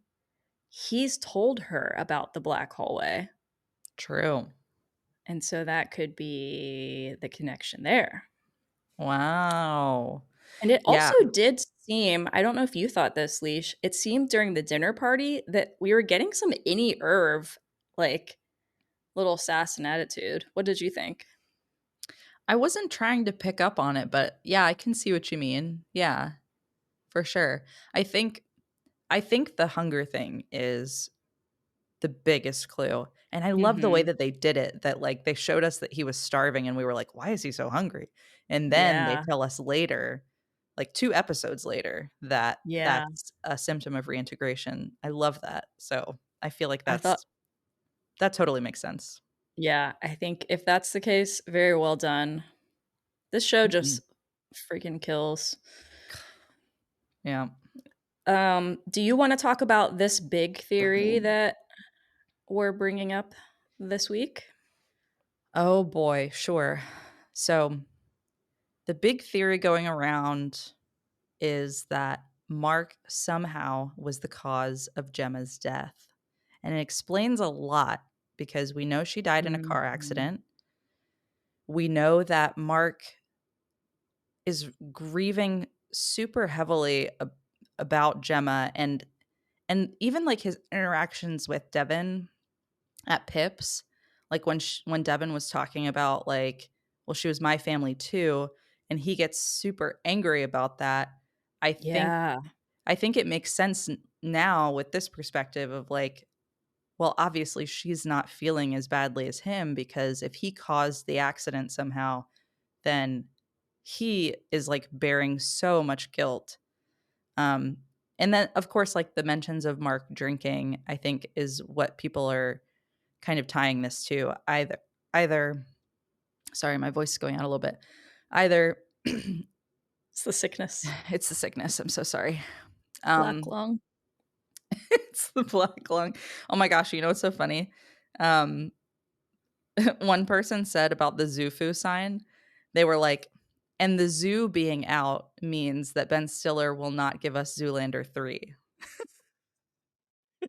he's told her about the black hallway. True. And so that could be the connection there. Wow. And it Yeah. also did seem, I don't know if you thought this, Leash, it seemed during the dinner party that we were getting some Innie Irv, like, little sass and attitude. What did you think? I wasn't trying to pick up on it, but yeah, I can see what you mean. Yeah, for sure. I think I think the hunger thing is the biggest clue. And I love the way Mhm. that they did it, that, like, they showed us that he was starving and we were like, "Why is he so hungry?" And then they Yeah. tell us later, like 2 episodes later, that Yeah. that's a symptom of reintegration. I love that. So, I feel like I thought that totally makes sense. yeah, I think if that's the case, very well done. This show Mhm. just freaking kills. Yeah. Do you wanna talk about this big theory that we're bringing up this week? Oh boy, sure. So, the big theory going around is that Mark somehow was the cause of Gemma's death. And it explains a lot because we know she died in a car Mhm. accident. We know that Mark is grieving super heavily about Gemma, and even like his interactions with Devin at Pips, like when Devin was talking about, like, well, she was my family too, and he gets super angry about that. I think Yeah. I think it makes sense now with this perspective of, like, well, obviously she's not feeling as badly as him, because if he caused the accident somehow, then he is, like, bearing so much guilt. Um, and then, of course, like, the mentions of Mark drinking, I think, is what people are kind of tying this to. Either sorry, my voice is going out a little bit. Either It's the sickness. it's the sickness, I'm so sorry. Black Um, lung. it's the black lung. Oh my gosh, you know what's so funny? Um, one person said about the Zufu sign, they were like, "And the zoo being out means that Ben Stiller will not give us Zoolander 3."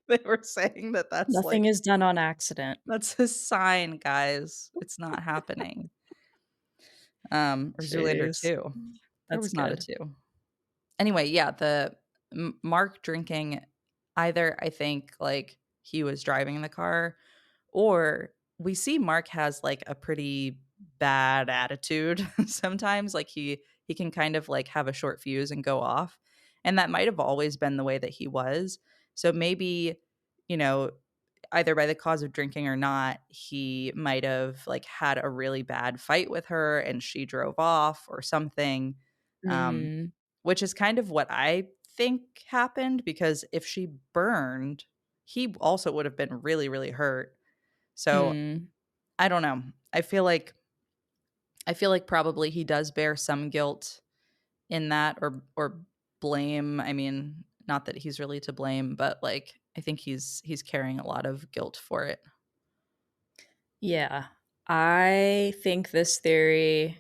They were saying that that's, Nothing like, is done on accident. that's a sign, guys. It's not happening. Or Zoolander Jeez. 2. There That's was not a good. 2. Anyway, yeah, the Mark drinking, either I think, like, he was driving the car, or we see Mark has, like, a pretty bad attitude sometimes, like, he can kind of, like, have a short fuse and go off, and that might have always been the way that he was. So maybe, you know, either by the cause of drinking or not, he might have, like, had a really bad fight with her and she drove off or something, um, Mm. which is kind of what I think happened, because if she burned, he also would have been really, really hurt. So, Mm. I don't know. I feel like probably he does bear some guilt in that, or blame. I mean, not that he's really to blame, but, like, I think he's carrying a lot of guilt for it. Yeah. I think this theory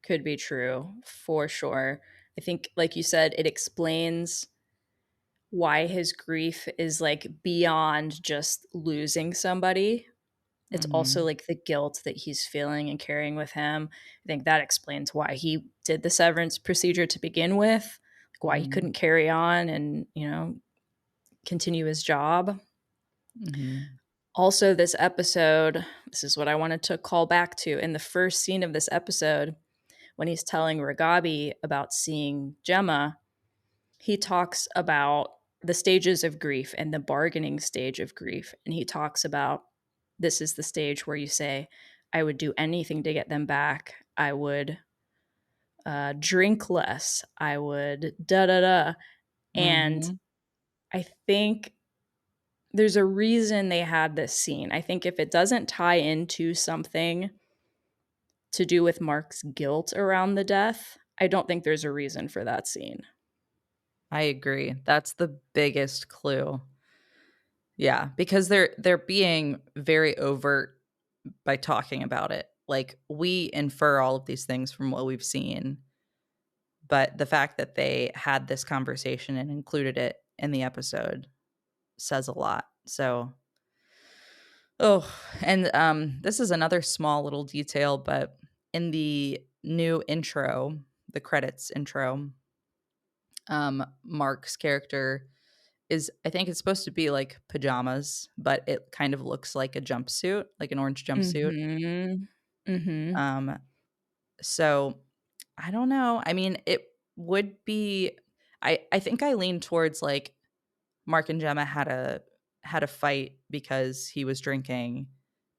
could be true for sure. I think, like you said, it explains why his grief is, like, beyond just losing somebody. It's also, Mhm. like, the guilt that he's feeling and carrying with him. I think that explains why he did the severance procedure to begin with, like, why he Mhm. couldn't carry on and, continue his job. Mhm. Also, this episode, this is what I wanted to call back to. In the first scene of this episode, when he's telling Ragabi about seeing Gemma, he talks about the stages of grief and the bargaining stage of grief. And he talks about this is the stage where you say, I would do anything to get them back. I would drink less. I would da da da. And Mhm. I think there's a reason they had this scene. I think if it doesn't tie into something to do with Mark's guilt around the death, I don't think there's a reason for that scene. I agree. That's the biggest clue. Yeah, because they're being very overt by talking about it. Like, we infer all of these things from what we've seen, but the fact that they had this conversation and included it in the episode says a lot. So, Oh, and this is another small little detail, but in the new intro, the credits intro, Mark's character is, I think it's supposed to be like pajamas, but it kind of looks like a jumpsuit, like an orange jumpsuit. Mhm. Mhm. Um, so I don't know. I mean, it would be I think I lean towards like Mark and Gemma had a fight because he was drinking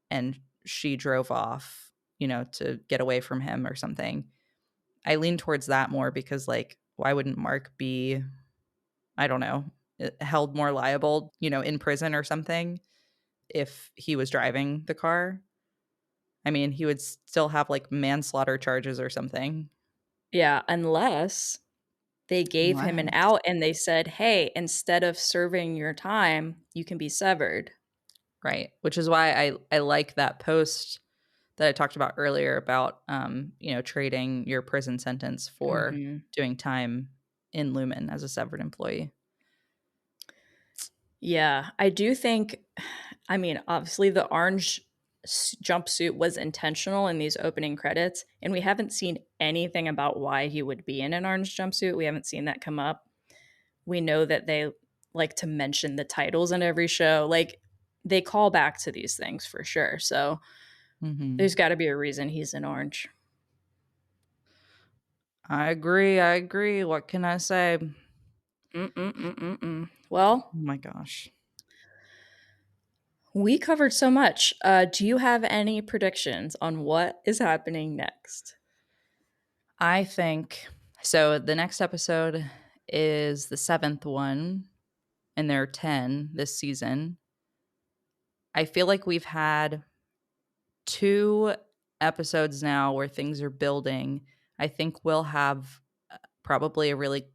and she drove off, to get away from him or something. I lean towards that more because, like, why wouldn't Mark be, I don't know, held more liable, in prison or something if he was driving the car? I mean, he would still have like manslaughter charges or something. Yeah, unless they gave him an Unless, out and they said, "Hey, instead of serving your time, you can be severed." right? Which is why I like that post that I talked about earlier about trading your prison sentence for Mhm. doing time in Lumen as a severed employee. Yeah, I do think I mean, obviously the orange jumpsuit was intentional in these opening credits, and we haven't seen anything about why he would be in an orange jumpsuit. We haven't seen that come up. We know that they like to mention the titles in every show. Like they call back to these things for sure. So there's Mhm. got to be a reason he's in orange. I agree, I agree. What can I say? Oh Mm-mm-mm-mm-mm. Well, my gosh. we covered so much. Do you have any predictions on what is happening next? I think so the next episode is the 7th one, and there are 10 this season. I feel like we've had 2 episodes now where things are building. I think we'll have, probably a really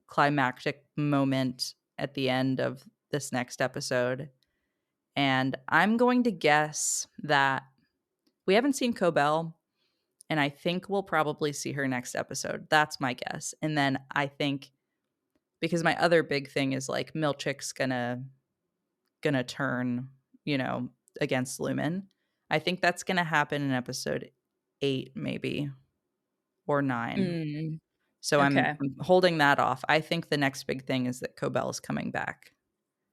climactic moment at the end of this next episode, and I'm going to guess that we haven't seen Cobell, and I think we'll probably see her next episode. That's my guess. And then I think, because my other big thing is like Milchick's gonna turn, you know, against Lumen. I think that's gonna happen in episode 8 maybe, or 9. Mm, So okay. I'm holding that off. I think the next big thing is that Cobell is coming back.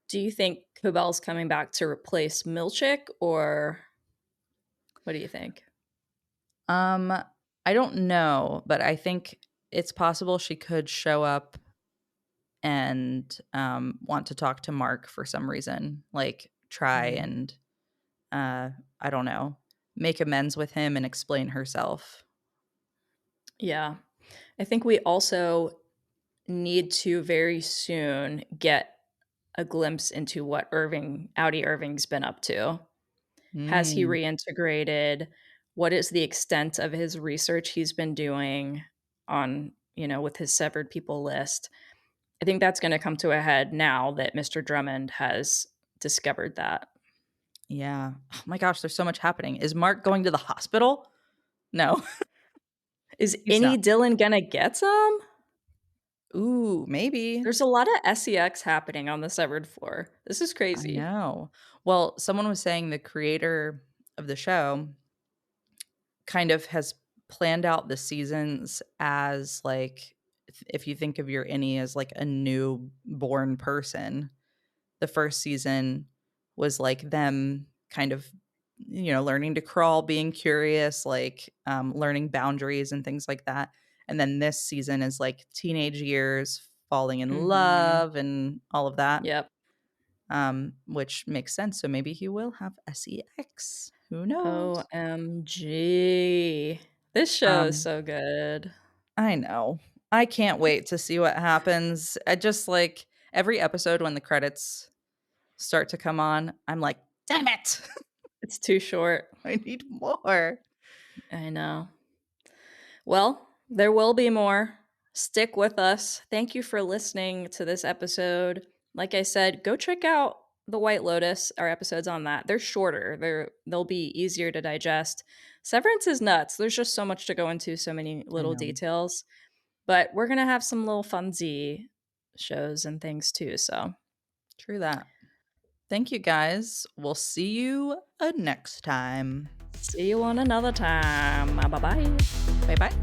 Do you think Cobell's coming back to replace Milchick, or what do you think? Um, I don't know, but I think it's possible she could show up and, want to talk to Mark for some reason, like, try Mm, and, uh, I don't know, make amends with him and explain herself. yeah. I think we also need to very soon get a glimpse into what Audi Irving's been up to. Has he Mm, reintegrated? What is the extent of his research he's been doing on, with his severed people list? I think that's gonna come to a head now that Mr. Drummond has discovered that. yeah. Oh my gosh, there's so much happening. Is Mark going to the hospital? No, Is he's any not. Dylan gonna get some? Ooh, maybe. There's a lot of SEX happening on the severed floor. This is I crazy. know. Well, someone was saying the creator of the show kind of has planned out the seasons as like, if you think of your innie as like a newborn person, the first season was like them kind of, learning to crawl, being curious, like, learning boundaries and things like that. And then this season is like teenage years, falling in Mhm. love and all of that, Yep. which makes sense. So maybe he will have sex. Who knows? OMG. This show is Um, so good. I know. I can't wait to see what happens. I just like every episode when the credits start to come on, I'm like, damn it. It's too short. I need more. I know. Well, there will be more. Stick with us. Thank you for listening to this episode. Like I said, go check out The White Lotus, our episodes on that. They're shorter. They'll be easier to digest. Severance is nuts. There's just so much to go into, so many I little know. details. But we're gonna have some little funsy shows and things too. So True that. Thank you guys. We'll see you next time. See you on another time. Bye bye. Bye bye.